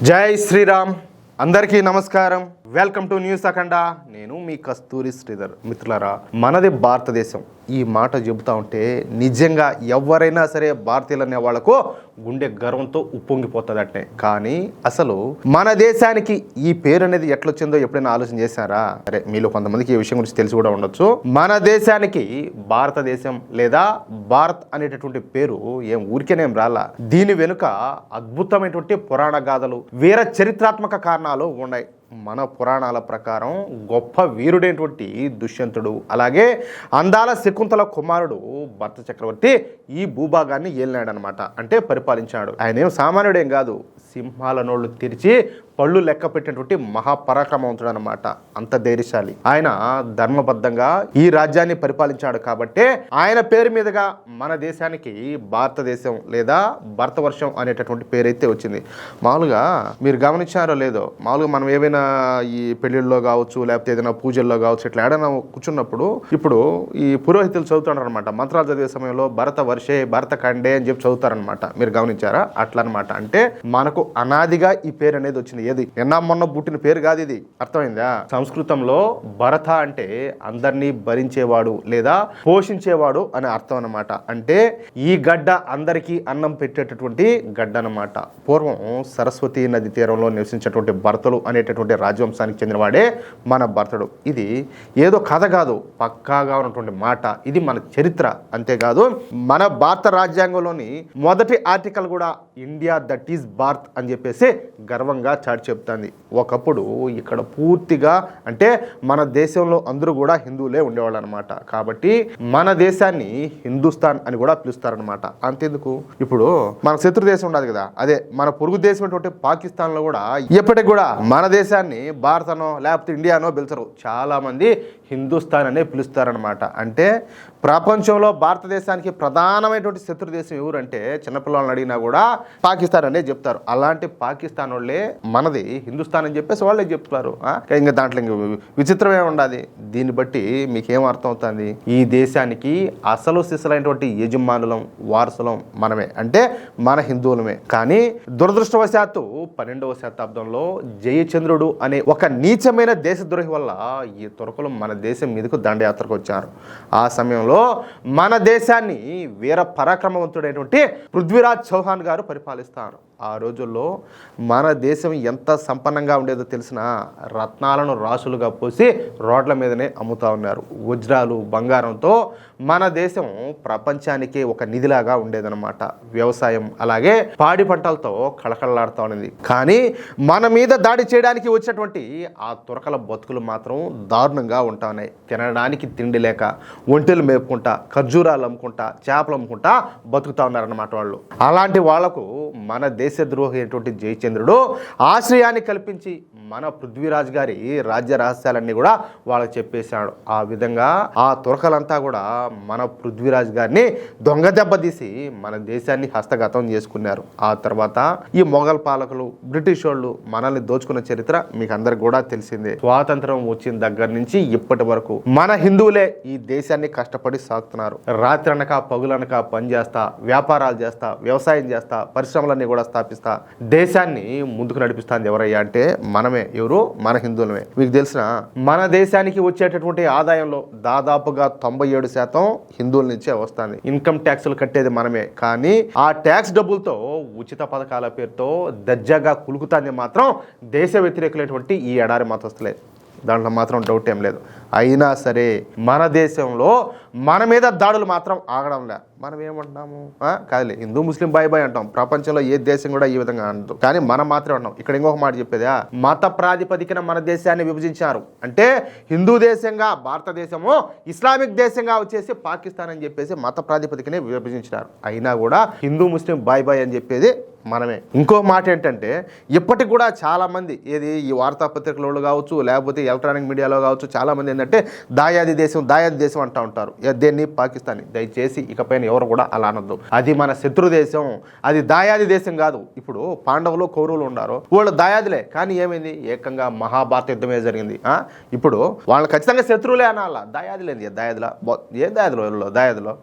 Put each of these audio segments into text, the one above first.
జై శ్రీరామ్. అందరికీ నమస్కారం. వెల్కమ్ టు న్యూస్ అఖండ. నేను మీ కస్తూరి శ్రీధర్. మిత్రులారా, మనది భారతదేశం. ఈ మాట చెబుతా ఉంటే నిజంగా ఎవరైనా సరే భారతీయులు అనే వాళ్ళకు గుండె గర్వంతో ఉప్పొంగిపోతుందటే. కానీ అసలు మన దేశానికి ఈ పేరు అనేది ఎట్లొచ్చిందో ఎప్పుడైనా ఆలోచన చేశారా? సరే, మీలో కొంతమందికి ఈ విషయం గురించి తెలిసి కూడా ఉండొచ్చు. మన దేశానికి భారతదేశం లేదా భారత్ అనేటటువంటి పేరు ఏం ఊరికేనేం రాలా. దీని వెనుక అద్భుతమైనటువంటి పురాణ గాథలు, వీర చరిత్రాత్మక కారణాలు ఉన్నాయి. మన పురాణాల ప్రకారం గొప్ప వీరుడైనటువంటి దుష్యంతుడు, అలాగే అందాల శకుంతల కుమారుడు భరత చక్రవర్తి ఈ భూభాగాన్ని ఏలినాడనమాట. అంటే పరిపాలించాడు. ఆయన ఏం సామాన్యుడేం కాదు, సింహాల నోళ్లు తెరిచి పళ్ళు లెక్క పెట్టినటువంటి మహాపరాక్రమవంతుడు అనమాట. అంత ధైర్యశాలి. ఆయన ధర్మబద్ధంగా ఈ రాజ్యాన్ని పరిపాలించాడు కాబట్టి ఆయన పేరు మీదుగా మన దేశానికి భారతదేశం లేదా భరతవర్షం అనేటటువంటి పేరైతే వచ్చింది. మామూలుగా మీరు గమనించారో లేదో, మామూలుగా మనం ఏవైనా ఈ పెళ్లిళ్ళలో కావచ్చు, లేకపోతే ఏదైనా పూజల్లో కావచ్చు, ఇట్లా ఏడైనా కూర్చున్నప్పుడు ఇప్పుడు ఈ పురోహితులు చదువుతారు అనమాట. మంత్రాలు చదివే సమయంలో భరత వర్షే, భరత ఖండే అని చెప్పి చదువుతారనమాట. మీరు గమనించారా? అట్లా అనమాట. అంటే మనకు అనాదిగా ఈ పేరు అనేది వచ్చింది. ఏది ఎన్నా మొన్న పుట్టిన పేరు కాదు ఇది. అర్థమైందా? సంస్కృతంలో భరత అంటే అందరినీ భరించేవాడు లేదా పోషించేవాడు అనే అర్థం అనమాట. అంటే ఈ గడ్డ అందరికీ అన్నం పెట్టేటటువంటి గడ్డ అనమాట. పూర్వం సరస్వతి నది తీరంలో నివసించేటువంటి భరతులు అనేటటువంటి రాజవంశానికి చెందినవాడే మన భరతుడు. ఇది ఏదో కథ కాదు, పక్కాగా ఉన్నటువంటి మాట. ఇది మన చరిత్ర. అంతేకాదు మన భారత రాజ్యాంగంలోని మొదటి ఆర్టికల్ కూడా ఇండియా దట్ ఈస్ భారత్ అని చెప్పేసి గర్వంగా చాటి చెప్తుంది. ఒకప్పుడు ఇక్కడ పూర్తిగా అంటే మన దేశంలో అందరూ కూడా హిందువులే ఉండేవాళ్ళు అనమాట. కాబట్టి మన దేశాన్ని హిందుస్థాన్ అని కూడా పిలుస్తారనమాట. అంతేందుకు, ఇప్పుడు మన శత్రు దేశం ఉండదు కదా, అదే మన పొరుగు దేశం అటువంటి పాకిస్తాన్లో కూడా ఇప్పటికి కూడా మన దేశాన్ని భారతనో లేకపోతే ఇండియానో పిలుచరు. చాలా మంది హిందుస్థాన్ అనే పిలుస్తారనమాట. అంటే ప్రపంచంలో భారతదేశానికి ప్రధానమైనటువంటి శత్రు దేశం ఎవరంటే చిన్నపిల్లలను అడిగినా కూడా పాకిస్తాన్ అనే చెప్తారు. అలాంటి పాకిస్తాన్ వాళ్ళే మనది హిందుస్థాన్ అని చెప్పేసి వాళ్ళే చెప్తారు. ఇంకా దాంట్లో ఇంక విచిత్రమే ఉండాలి. దీన్ని బట్టి మీకేం అర్థం అవుతుంది? ఈ దేశానికి అసలు సిసలైనటువంటి యజమానులం, వారసులం మనమే, అంటే మన హిందువులమే. కానీ దురదృష్టవశాత్తు 12వ శతాబ్దంలో జయచంద్రుడు అనే ఒక నీచమైన దేశద్రోహి వల్ల ఈ తురకలు మన దేశం మీదకు దండయాత్రకు వచ్చారు. ఆ సమయంలో మన దేశాన్ని వీర పరాక్రమవంతుడైనటువంటి పృథ్వీరాజ్ చౌహాన్ గారు పరిపాలిస్తారు. ఆ రోజుల్లో మన దేశం ఎంత సంపన్నంగా ఉండేదో తెలిసిన, రత్నాలను రాసులుగా పోసి రోడ్ల మీదనే అమ్ముతా ఉన్నారు. వజ్రాలు, బంగారంతో మన దేశం ప్రపంచానికే ఒక నిధిలాగా ఉండేదన్నమాట. వ్యవసాయం అలాగే పాడి పంటలతో కళకళలాడుతూ ఉన్నది. కానీ మన మీద దాడి చేయడానికి వచ్చినటువంటి ఆ తురకల బతుకులు మాత్రం దారుణంగా ఉంటా ఉన్నాయి. తినడానికి తిండి లేక ఒంటెలు మేపుకుంటా, ఖర్జూరాలు అమ్ముకుంటా, చేపలు అమ్ముకుంటా బతుకుతా ఉన్నారన్నమాట వాళ్ళు. అలాంటి వాళ్లకు మన దేశద్రోహి అయినటువంటి జయచంద్రుడు ఆశ్రయాన్ని కల్పించి మన పృథ్వీరాజ్ గారి రాజ్య రహస్యాలన్నీ కూడా వాళ్ళకి చెప్పేశాడు. ఆ విధంగా ఆ తురకలంతా కూడా మన పృథ్వీరాజ్ గారిని దొంగ దెబ్బతీసి మన దేశాన్ని హస్తగతం చేసుకున్నారు. ఆ తర్వాత ఈ మొఘల్ పాలకులు, బ్రిటిష్ వాళ్ళు మనల్ని దోచుకున్న చరిత్ర మీకు అందరికి కూడా తెలిసిందే. స్వాతంత్రం వచ్చిన దగ్గర నుంచి ఇప్పటి వరకు మన హిందువులే ఈ దేశాన్ని కష్టపడి సాగుతున్నారు. రాత్రి అనక పగులనక పని చేస్తా, వ్యాపారాలు చేస్తా, వ్యవసాయం చేస్తా, పరిశ్రమలన్నీ కూడా స్థాపిస్తా దేశాన్ని ముందుకు నడిపిస్తాంది ఎవరయ్యా అంటే మనమే. ఎవరు? మన హిందువులమే. మీకు తెలిసిన మన దేశానికి వచ్చేటటువంటి ఆదాయంలో దాదాపుగా 97% హిందువుల నుంచే వస్తుంది. ఇన్కమ్ ట్యాక్సులు కట్టేది మనమే. కానీ ఆ ట్యాక్స్ డబ్బులతో ఉచిత పథకాల పేరుతో దర్జాగా కులుకుతాంది మాత్రం దేశ వ్యతిరేకులైనటువంటి ఈ ఎడారి మతస్థులే. దాంట్లో మాత్రం డౌట్ ఏం లేదు. అయినా సరే మన దేశంలో మన మీద దాడులు మాత్రం ఆగడం లే. మనం ఏమంటున్నాము? కాదులే, హిందూ ముస్లిం బాయ్ బాయ్ అంటాం. ప్రపంచంలో ఏ దేశం కూడా ఈ విధంగా అంటాం. కానీ మనం మాత్రమే అంటాం. ఇక్కడ ఇంకొక మాట చెప్పేదా, మత ప్రాతిపదికన మన దేశాన్ని విభజించారు. అంటే హిందూ దేశంగా భారతదేశము, ఇస్లామిక్ దేశంగా వచ్చేసి పాకిస్తాన్ అని చెప్పేసి మత ప్రాతిపదికనే విభజించినారు. అయినా కూడా హిందూ ముస్లిం బాయ్ బాయ్ అని చెప్పేది మనమే. ఇంకో మాట ఏంటంటే ఇప్పటికి కూడా చాలామంది ఈ వార్తాపత్రికలలో కావచ్చు, లేకపోతే ఎలక్ట్రానిక్ మీడియాలో కావచ్చు, చాలామంది ఏంటంటే దాయాది దేశం అంటూ ఉంటారు. దేన్ని? పాకిస్తాన్. దయచేసి ఇకపైన ఎవరు కూడా అలా అనొద్దు. అది మన శత్రు దేశం, అది దాయాది దేశం కాదు. ఇప్పుడు పాండవులు, కౌరవులు ఉన్నారు, వాళ్ళు దాయాదులే. కానీ ఏమైంది? ఏకంగా మహాభారత యుద్ధమే జరిగింది. ఇప్పుడు వాళ్ళు ఖచ్చితంగా శత్రువులే అనాల. దాయాదులేంది? దాయాదులో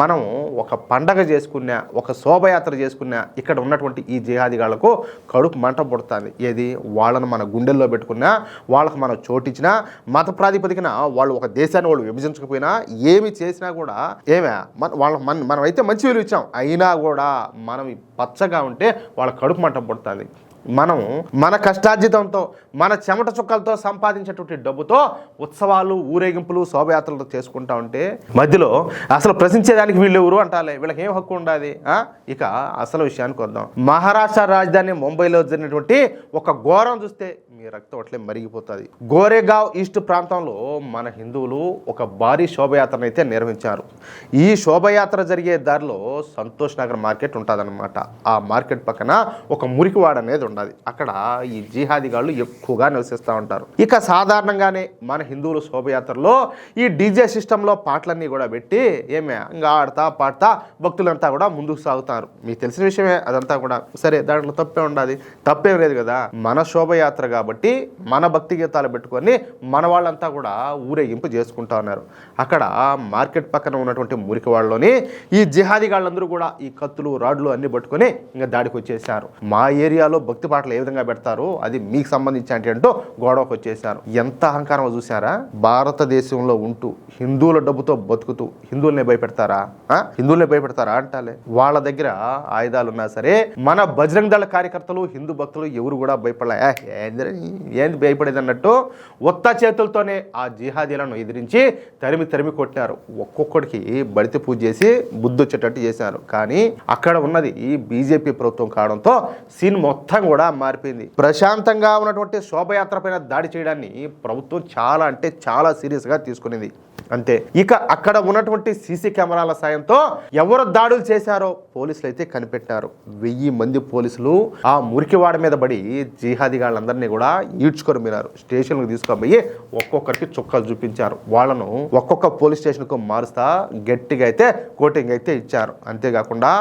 మనం ఒక పండగ చేసుకున్నా, ఒక శోభయాత్ర చేసుకున్నా, ఇక్కడ ఇక్కడ ఉన్నటువంటి ఈ జిహాదీగాళ్లకు కడుపు మంట పుడుతుంది. ఏది వాళ్ళను మన గుండెల్లో పెట్టుకున్నా, వాళ్ళకు మనం చోటిచ్చినా, మత ప్రాతిపదికన వాళ్ళు ఒక దేశాన్ని వాళ్ళు విభజించకపోయినా, ఏమి చేసినా కూడా మనమైతే మంచి విలువ ఇచ్చాం, అయినా కూడా మనం పచ్చగా ఉంటే వాళ్ళ కడుపు మంట పుడుతుంది. మనం మన కష్టార్జితంతో, మన చెమట చుక్కలతో సంపాదించేటువంటి డబ్బుతో ఉత్సవాలు, ఊరేగింపులు, శోభయాత్రలు చేసుకుంటా ఉంటే మధ్యలో అసలు ప్రశ్నించేదానికి వీళ్ళు ఎవరు అంటాలే, వీళ్ళకి ఏం హక్కు ఉండాలి? ఇక అసలు విషయానికి వద్దాం. మహారాష్ట్ర రాజధాని ముంబైలో జరిగినటువంటి ఒక ఘోరం చూస్తే మీ రక్తం అట్లే మరిగిపోతుంది. గోరేగావ్ ఈస్ట్ ప్రాంతంలో మన హిందువులు ఒక భారీ శోభయాత్రను అయితే నిర్వహించారు. ఈ శోభయాత్ర జరిగే దారిలో సంతోష్ నగర్ మార్కెట్ ఉంటుందన్నమాట. ఆ మార్కెట్ పక్కన ఒక మురికివాడ అనేది ఉండాలి. అక్కడ ఈ జిహాదీగాళ్ళు ఎక్కువగా నివసిస్తూ ఉంటారు. ఇక సాధారణంగానే మన హిందువుల శోభయాత్రలో ఈ డీజే సిస్టంలో పాటలన్నీ కూడా పెట్టి ఇంకా ఆడతా పాడతా భక్తులంతా కూడా ముందుకు సాగుతారు. మీకు తెలిసిన విషయమే అదంతా కూడా. సరే, దాంట్లో తప్పే ఉండాలి, తప్పేం లేదు కదా. మన శోభయాత్ర కాబట్టి మన భక్తి గీతాలు పెట్టుకొని మన వాళ్ళంతా కూడా ఊరేగింపు చేసుకుంటా ఉన్నారు. అక్కడ మార్కెట్ పక్కన ఉన్నటువంటి మురికి వాళ్ళలోని ఈ జిహాదీగాళ్ళందరూ కూడా ఈ కత్తులు, రాడ్లు అన్ని పట్టుకొని ఇంకా దాడికి వచ్చేసారు. మా ఏరియాలో భక్తి పాటలు ఏ విధంగా పెడతారు, అది మీకు సంబంధించి అంటూ గొడవకు వచ్చేసారు. ఎంత అహంకారమో చూసారా? భారతదేశంలో ఉంటూ హిందువుల డబ్బుతో బతుకుతూ హిందువుల్ని భయపెడతారా? హిందువుల్ని భయపెడతారా అంటాలే. వాళ్ళ దగ్గర ఆయుధాలు ఉన్నా సరే మన బజరంగ్ దళ కార్యకర్తలు, హిందూ భక్తులు ఎవరు కూడా భయపడలే. ఏంది భయపడేది అన్నట్టు ఒత్త చేతులతోనే ఆ జిహాదీలను ఎదిరించి తరిమి కొట్టారు. ఒక్కొక్కడికి బడితే పూజ చేసి బుద్ధి వచ్చేటట్టు చేశారు. కానీ అక్కడ ఉన్నది బీజేపీ ప్రభుత్వం కావడంతో సీన్ మొత్తం కూడా మారిపోయింది. ప్రశాంతంగా ఉన్నటువంటి శోభయాత్ర పైన దాడి చేయడాన్ని ప్రభుత్వం చాలా అంటే చాలా సీరియస్గా తీసుకునేది. అంతే. ఇక అక్కడ ఉన్నటువంటి సీసీ కెమెరాల సాయంతో ఎవరు దాడులు చేశారో పోలీసులు అయితే కనిపెట్టారు. 1000 మంది పోలీసులు ఆ మురికివాడ మీద పడి జిహాదీగాళ్ళందరినీ కూడా ఈడ్చుకొని మీరారు. స్టేషన్కి తీసుకుపోయి ఒక్కొక్కరికి చుక్కలు చూపించారు. వాళ్ళను ఒక్కొక్క పోలీస్ స్టేషన్కు మారుస్తా గట్టిగా అయితే కోటింగ్ అయితే ఇచ్చారు. అంతేకాకుండా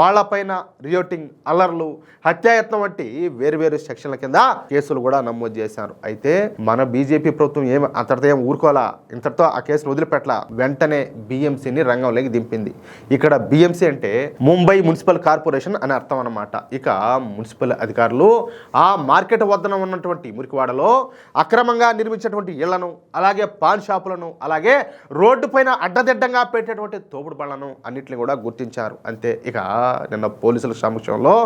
వాళ్ళపైన రియోటింగ్, అల్లర్లు, హత్యాయత్నం వంటి వేరు సెక్షన్ల కింద కేసులు కూడా నమోదు చేశారు. అయితే మన బీజేపీ ప్రభుత్వం అంతటితో ఏం ఊరుకోవాలా, ఇంతటితో ఆ కేసును వదిలిపెట్ల వెంటనే బిఎంసీని రంగంలోకి దింపింది. ఇక్కడ బిఎంసీ అంటే ముంబై మున్సిపల్ కార్పొరేషన్ అని అర్థం అన్నమాట. ఇక మున్సిపల్ అధికారులు ఆ మార్కెట్ వద్దన ఉన్నటువంటి మురికివాడలో అక్రమంగా నిర్మించినటువంటి ఇళ్లను, అలాగే పాన్ షాపులను, అలాగే రోడ్డు పైన అడ్డదిడ్డంగా పెట్టేటువంటి తోపుడు బళ్లను అన్నింటినీ కూడా గుర్తించారు. అంతే. ఇక నిన్న పోలీసుల సమక్షంలో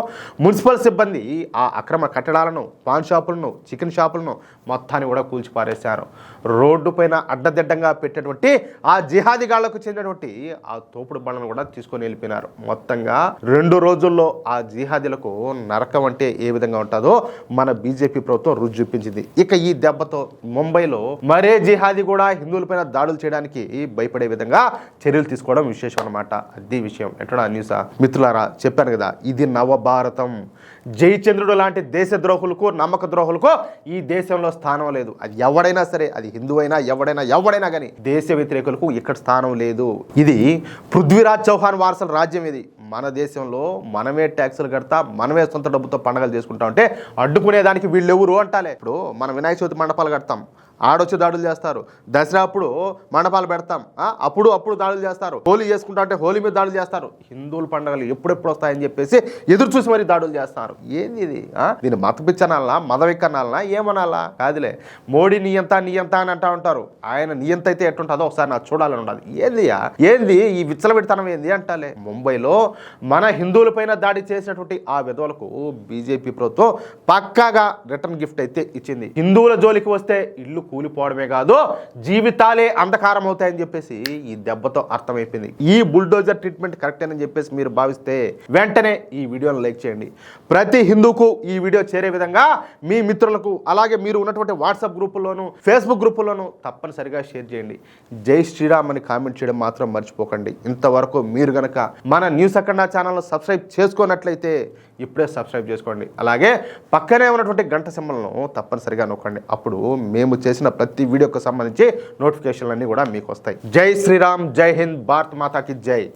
మున్సిపల్ సిబ్బంది ఆ అక్రమ కట్టడాలను, పాన్ షాపులను, చికెన్ షాపులను మొత్తాన్ని కూడా కూల్చిపారేశారు. రోడ్డు పైన అడ్డదిడ్డంగా పెట్టేటువంటి ఆ జిహాదీగాళ్లకు చెందినటువంటి ఆ తోపుడు బండ్లను కూడా తీసుకొని వెళ్ళిపోయినారు. మొత్తంగా 2 రోజుల్లో ఆ జిహాదీలకు నరకం అంటే ఏ విధంగా ఉంటుందో మన బీజేపీ ప్రభుత్వం రుచి చూపించింది. ఇక ఈ దెబ్బతో ముంబైలో మరే జిహాదీ కూడా హిందువులపైన దాడులు చేయడానికి భయపడే విధంగా చర్యలు తీసుకోవడం విశేషం అన్నమాట. అది విషయం. ఎట్లా న్యూసా మిత్రులారా, చెప్పాను కదా, ఇది నవభారతం. జయచంద్రుడు లాంటి దేశద్రోహులకు, నమ్మక ద్రోహులకు ఈ దేశంలో స్థానం లేదు. అది ఎవడైనా సరే, అది హిందువైనా ఎవడైనా కానీ దేశ వ్యతిరేకులకు ఇక్కడ స్థానం లేదు. ఇది పృథ్వీరాజ్ చౌహాన్ వారసుల రాజ్యం. ఇది మన దేశంలో మనమే ట్యాక్సులు కడతా, మనమే సొంత డబ్బుతో పండుగలు చేసుకుంటా ఉంటే అడ్డుకునేదానికి వీళ్ళెవరు అంటాలే. ఇప్పుడు మనం వినాయక చవితి మండపాలు కడతాం, ఆడొచ్చి దాడులు చేస్తారు. దసరా అప్పుడు మండపాలు పెడతాం, అప్పుడు దాడులు చేస్తారు. హోలీ చేసుకుంటా అంటే హోలీ మీద దాడులు చేస్తారు. హిందువుల పండుగలు ఎప్పుడెప్పుడు వస్తాయని చెప్పేసి ఎదురు చూసి మరీ దాడులు చేస్తారు. ఏంది ఇది? దీన్ని మతపిచ్చనాలనా, మదవిక్కనాలనా, ఏమనాలా? కాదులే. మోడీ నియంత అని అంటా ఉంటారు. ఆయన నియంత అయితే ఎట్టుంటుందో ఒకసారి నాకు చూడాలని ఉండదు. ఏంది ఈ విచ్చలవిడితనం ఏంది అంటాలే. ముంబైలో మన హిందువులపైన దాడి చేసినటువంటి ఆ విధవలకు బీజేపీ ప్రభుత్వం పక్కాగా రిటర్న్ గిఫ్ట్ అయితే ఇచ్చింది. హిందువుల జోలికి వస్తే ఇల్లు కూలిపోవడమే కాదు, జీవితాలే అంధకారం అవుతాయని చెప్పేసి ఈ దెబ్బతో అర్థమైపోయింది. ఈ బుల్డోజర్ ట్రీట్మెంట్ కరెక్ట్ అని చెప్పేసి మీరు భావిస్తే వెంటనే ఈ వీడియోని లైక్ చేయండి. ప్రతి హిందూకు ఈ వీడియో చేరే విధంగా మీ మిత్రులకు, అలాగే మీరు ఉన్నటువంటి వాట్సాప్ గ్రూపుల్లోనూ, ఫేస్బుక్ గ్రూపుల్లోనూ తప్పనిసరిగా షేర్ చేయండి. జై శ్రీరామ్ అని కామెంట్ చేయడం మాత్రం మర్చిపోకండి. ఇంతవరకు మీరు గనక మన న్యూస్ అఖండ ఛానల్ను సబ్స్క్రైబ్ చేసుకున్నట్లయితే ఇప్పుడే సబ్స్క్రైబ్ చేసుకోండి. అలాగే పక్కనే ఉన్నటువంటి గంట సింబల్ను తప్పనిసరిగా నొక్కండి. అప్పుడు మేము చేసిన ప్రతి వీడియోకి సంబంధించి నోటిఫికేషన్లు అన్నీ కూడా మీకు వస్తాయి. జై శ్రీరామ్, జై హింద్, భారత్ మాతాకి జై.